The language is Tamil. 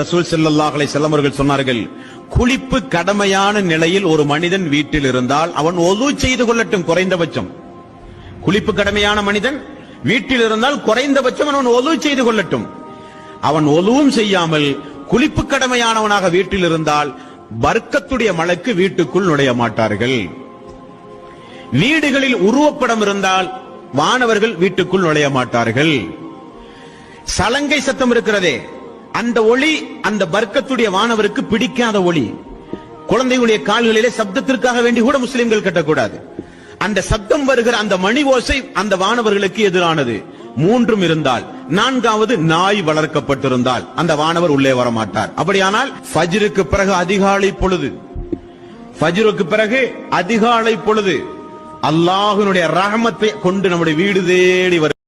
ரசூல் ஸல்லல்லாஹு அலைஹி வஸல்லம் அவர்கள் சொன்னார்கள், குளிப்பு கடமையான நிலையில் ஒரு மனிதன் வீட்டில் இருந்தால் அவன் ஒது செய்து கொள்ளட்டும். குறைந்தபட்சம் குளிப்பு கடமையான மனிதன் வீட்டில் இருந்தால் குறைந்தபட்சம் அவன் ஒது செய்து கொள்ளட்டும். அவன் ஒதுவும் செய்யாமல் குளிப்பு கடமையானவனாக வீட்டில் இருந்தால் பர்க்கத்துடைய மலக்கு வீட்டுக்குள் நுழைய மாட்டார்கள். வீடுகளில் உருவப்படம் இருந்தால் வானவர்கள் வீட்டுக்குள் நுழைய மாட்டார்கள். சலங்கை சத்தம் இருக்கிறதே, அந்த ஒளி அந்த பர்க்கத்துடைய வானவருக்கு பிடிக்காத ஒளி. குழந்தைகளுடைய கால்களிலே சப்தத்திற்காக வேண்டி கூட முஸ்லிம்கள் கட்டக்கூடாது. அந்த சப்தம் வருகிற அந்த மணி ஓசை அந்த வானவர்களுக்கு எதிரானது. மூன்றும் இருந்தால், நான்காவது நாய் வளர்க்கப்பட்டிருந்தால் அந்த வானவர் உள்ளே வரமாட்டார். அப்படியானால் ஃபஜ்ருக்கு பிறகு அதிகாலை பொழுது, ஃபஜ்ருக்கு பிறகு அதிகாலை பொழுது அல்லாஹ்வினுடைய ரஹ்மத்தை கொண்டு நம்முடைய வீடு தேடி வரும்.